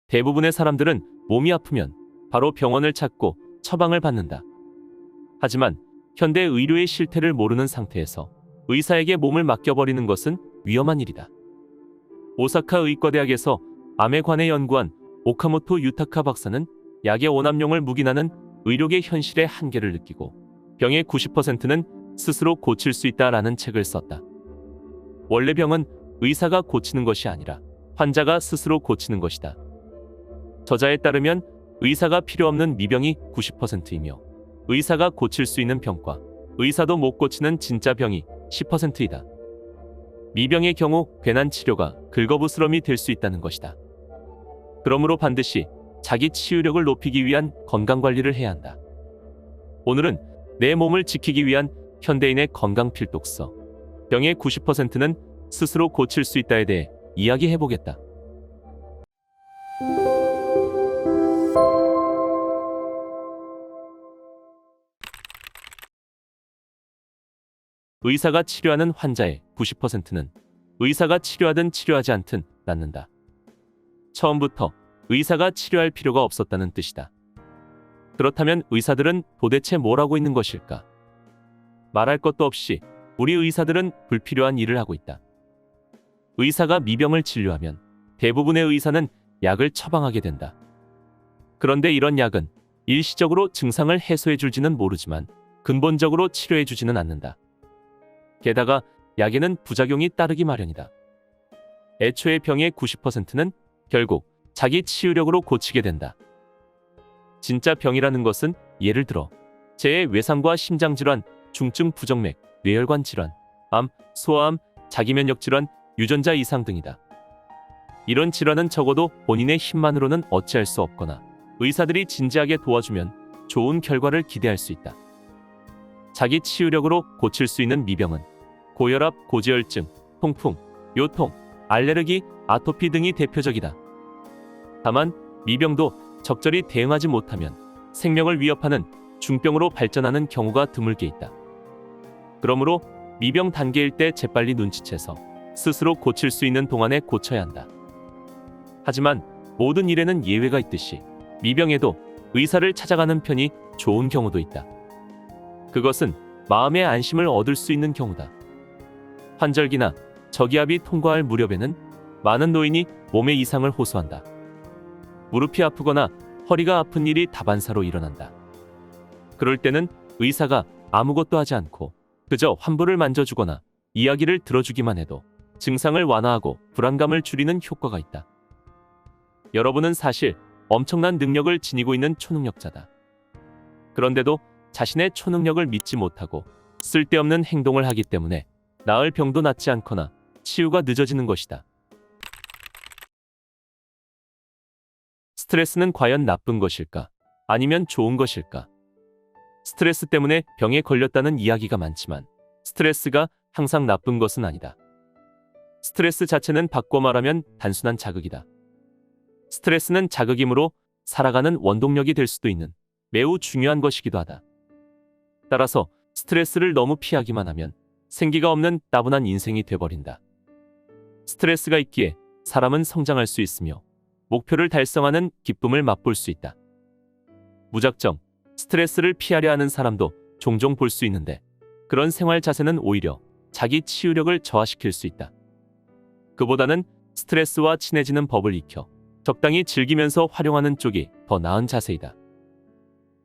대부분의 사람들은 몸이 아프면 바로 병원을 찾고 처방을 받는다. 하지만 현대 의료의 실태를 모르는 상태에서 의사에게 몸을 맡겨버리는 것은 위험한 일이다. 오사카 의과대학에서 암에 관해 연구한 오카모토 유타카 박사는 약의 오남용을 묵인하는 의료계 현실의 한계를 느끼고 병의 90%는 스스로 고칠 수 있다라는 책을 썼다. 원래 병은 의사가 고치는 것이 아니라 환자가 스스로 고치는 것이다. 저자에 따르면 의사가 필요 없는 미병이 90%이며 의사가 고칠 수 있는 병과 의사도 못 고치는 진짜 병이 10%이다. 미병의 경우 괜한 치료가 긁어부스럼이 될 수 있다는 것이다. 그러므로 반드시 자기 치유력을 높이기 위한 건강관리를 해야 한다. 오늘은 내 몸을 지키기 위한 현대인의 건강 필독서, 병의 90%는 스스로 고칠 수 있다에 대해 이야기해보겠다. 의사가 치료하는 환자의 90%는 의사가 치료하든 치료하지 않든 낫는다. 처음부터 의사가 치료할 필요가 없었다는 뜻이다. 그렇다면 의사들은 도대체 뭘 하고 있는 것일까? 말할 것도 없이 우리 의사들은 불필요한 일을 하고 있다. 의사가 미병을 진료하면 대부분의 의사는 약을 처방하게 된다. 그런데 이런 약은 일시적으로 증상을 해소해줄지는 모르지만 근본적으로 치료해주지는 않는다. 게다가 약에는 부작용이 따르기 마련이다. 애초에 병의 90%는 결국 자기 치유력으로 고치게 된다. 진짜 병이라는 것은 예를 들어 재해 외상과 심장질환, 중증 부정맥, 뇌혈관 질환, 암, 소아암, 자기면역 질환, 유전자 이상 등이다. 이런 질환은 적어도 본인의 힘만으로는 어찌할 수 없거나 의사들이 진지하게 도와주면 좋은 결과를 기대할 수 있다. 자기 치유력으로 고칠 수 있는 미병은 고혈압, 고지혈증, 통풍, 요통, 알레르기, 아토피 등이 대표적이다. 다만 미병도 적절히 대응하지 못하면 생명을 위협하는 중병으로 발전하는 경우가 드물게 있다. 그러므로 미병 단계일 때 재빨리 눈치채서 스스로 고칠 수 있는 동안에 고쳐야 한다. 하지만 모든 일에는 예외가 있듯이 미병에도 의사를 찾아가는 편이 좋은 경우도 있다. 그것은 마음의 안심을 얻을 수 있는 경우다. 환절기나 저기압이 통과할 무렵에는 많은 노인이 몸의 이상을 호소한다. 무릎이 아프거나 허리가 아픈 일이 다반사로 일어난다. 그럴 때는 의사가 아무것도 하지 않고 그저 환부를 만져주거나 이야기를 들어주기만 해도 증상을 완화하고 불안감을 줄이는 효과가 있다. 여러분은 사실 엄청난 능력을 지니고 있는 초능력자다. 그런데도 자신의 초능력을 믿지 못하고 쓸데없는 행동을 하기 때문에 나을 병도 낫지 않거나 치유가 늦어지는 것이다. 스트레스는 과연 나쁜 것일까? 아니면 좋은 것일까? 스트레스 때문에 병에 걸렸다는 이야기가 많지만 스트레스가 항상 나쁜 것은 아니다. 스트레스 자체는 바꿔 말하면 단순한 자극이다. 스트레스는 자극이므로 살아가는 원동력이 될 수도 있는 매우 중요한 것이기도 하다. 따라서 스트레스를 너무 피하기만 하면 생기가 없는 따분한 인생이 돼버린다. 스트레스가 있기에 사람은 성장할 수 있으며 목표를 달성하는 기쁨을 맛볼 수 있다. 무작정 스트레스를 피하려 하는 사람도 종종 볼 수 있는데 그런 생활 자세는 오히려 자기 치유력을 저하시킬 수 있다. 그보다는 스트레스와 친해지는 법을 익혀 적당히 즐기면서 활용하는 쪽이 더 나은 자세이다.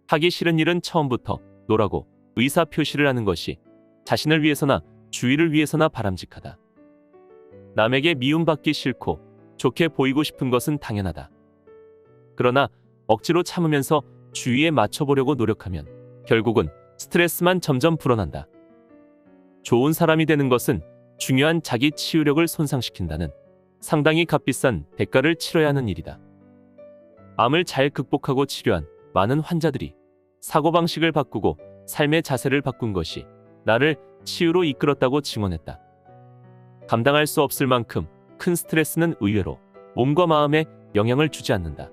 하기 싫은 일은 처음부터 노라고 의사 표시를 하는 것이 자신을 위해서나 주위를 위해서나 바람직하다. 남에게 미움받기 싫고 좋게 보이고 싶은 것은 당연하다. 그러나 억지로 참으면서 주위에 맞춰보려고 노력하면 결국은 스트레스만 점점 불어난다. 좋은 사람이 되는 것은 중요한 자기 치유력을 손상시킨다는 상당히 값비싼 대가를 치러야 하는 일이다. 암을 잘 극복하고 치료한 많은 환자들이 사고방식을 바꾸고 삶의 자세를 바꾼 것이 나를 치유로 이끌었다고 증언했다. 감당할 수 없을 만큼 큰 스트레스는 의외로 몸과 마음에 영향을 주지 않는다.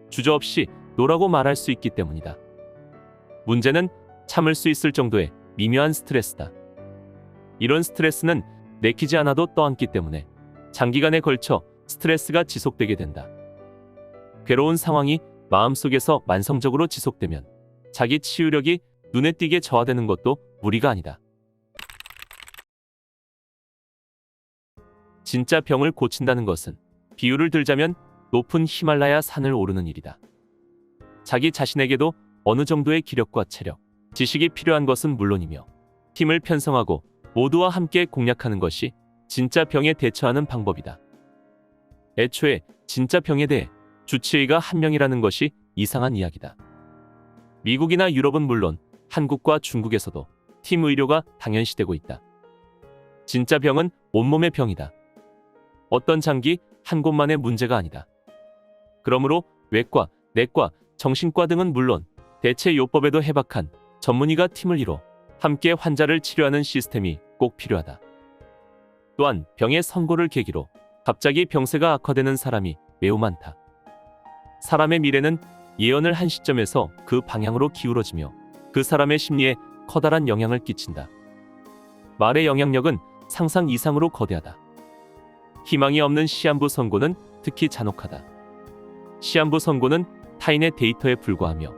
주저없이 노라고 말할 수 있기 때문이다. 문제는 참을 수 있을 정도의 미묘한 스트레스다. 이런 스트레스는 내키지 않아도 떠안기 때문에 장기간에 걸쳐 스트레스가 지속되게 된다. 괴로운 상황이 마음속에서 만성적으로 지속되면 자기 치유력이 눈에 띄게 저하되는 것도 무리가 아니다. 진짜 병을 고친다는 것은 비유를 들자면 높은 히말라야 산을 오르는 일이다. 자기 자신에게도 어느 정도의 기력과 체력, 지식이 필요한 것은 물론이며 팀을 편성하고 모두와 함께 공략하는 것이 진짜 병에 대처하는 방법이다. 애초에 진짜 병에 대해 주치의가 한 명이라는 것이 이상한 이야기다. 미국이나 유럽은 물론 한국과 중국에서도 팀 의료가 당연시되고 있다. 진짜 병은 온몸의 병이다. 어떤 장기 한 곳만의 문제가 아니다. 그러므로 외과, 내과, 정신과 등은 물론 대체 요법에도 해박한 전문의가 팀을 이뤄 함께 환자를 치료하는 시스템이 꼭 필요하다. 또한 병의 선고를 계기로 갑자기 병세가 악화되는 사람이 매우 많다. 사람의 미래는 예언을 한 시점에서 그 방향으로 기울어지며 그 사람의 심리에 커다란 영향을 끼친다. 말의 영향력은 상상 이상으로 거대하다. 희망이 없는 시한부 선고는 특히 잔혹하다. 시한부 선고는 타인의 데이터에 불과하며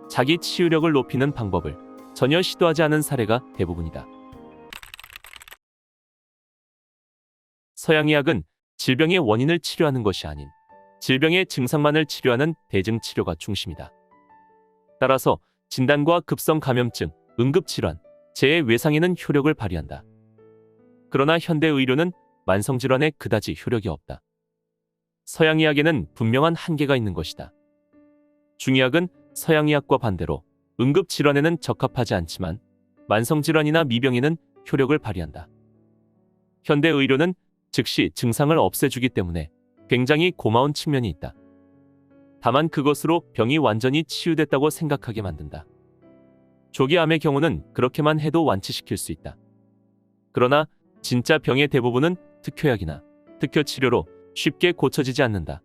자기 치유력을 높이는 방법을 전혀 시도하지 않은 사례가 대부분이다. 서양의학은 질병의 원인을 치료하는 것이 아닌 질병의 증상만을 치료하는 대증치료가 중심이다. 따라서 진단과 급성 감염증, 응급질환, 재해 외상에는 효력을 발휘한다. 그러나 현대의료는 만성질환에 그다지 효력이 없다. 서양의학에는 분명한 한계가 있는 것이다. 중의학은 서양의학과 반대로 응급질환에는 적합하지 않지만 만성질환이나 미병에는 효력을 발휘한다. 현대의료는 즉시 증상을 없애주기 때문에 굉장히 고마운 측면이 있다. 다만 그것으로 병이 완전히 치유됐다고 생각하게 만든다. 조기암의 경우는 그렇게만 해도 완치시킬 수 있다. 그러나 진짜 병의 대부분은 특효약이나 특효치료로 쉽게 고쳐지지 않는다.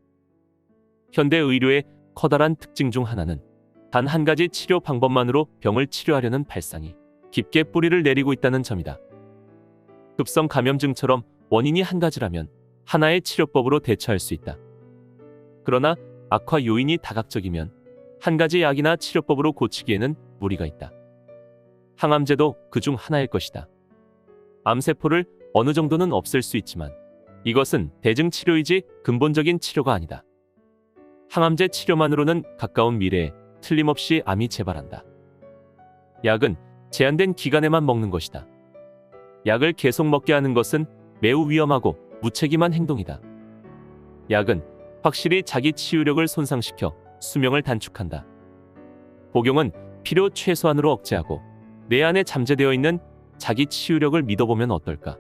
현대의료의 커다란 특징 중 하나는 단 한 가지 치료 방법만으로 병을 치료하려는 발상이 깊게 뿌리를 내리고 있다는 점이다. 급성 감염증처럼 원인이 한 가지라면 하나의 치료법으로 대처할 수 있다. 그러나 악화 요인이 다각적이면 한 가지 약이나 치료법으로 고치기에는 무리가 있다. 항암제도 그 중 하나일 것이다. 암세포를 어느 정도는 없앨 수 있지만 이것은 대증치료이지 근본적인 치료가 아니다. 항암제 치료만으로는 가까운 미래에 틀림없이 암이 재발한다. 약은 제한된 기간에만 먹는 것이다. 약을 계속 먹게 하는 것은 매우 위험하고 무책임한 행동이다. 약은 확실히 자기 치유력을 손상시켜 수명을 단축한다. 복용은 필요 최소한으로 억제하고 내 안에 잠재되어 있는 자기 치유력을 믿어보면 어떨까?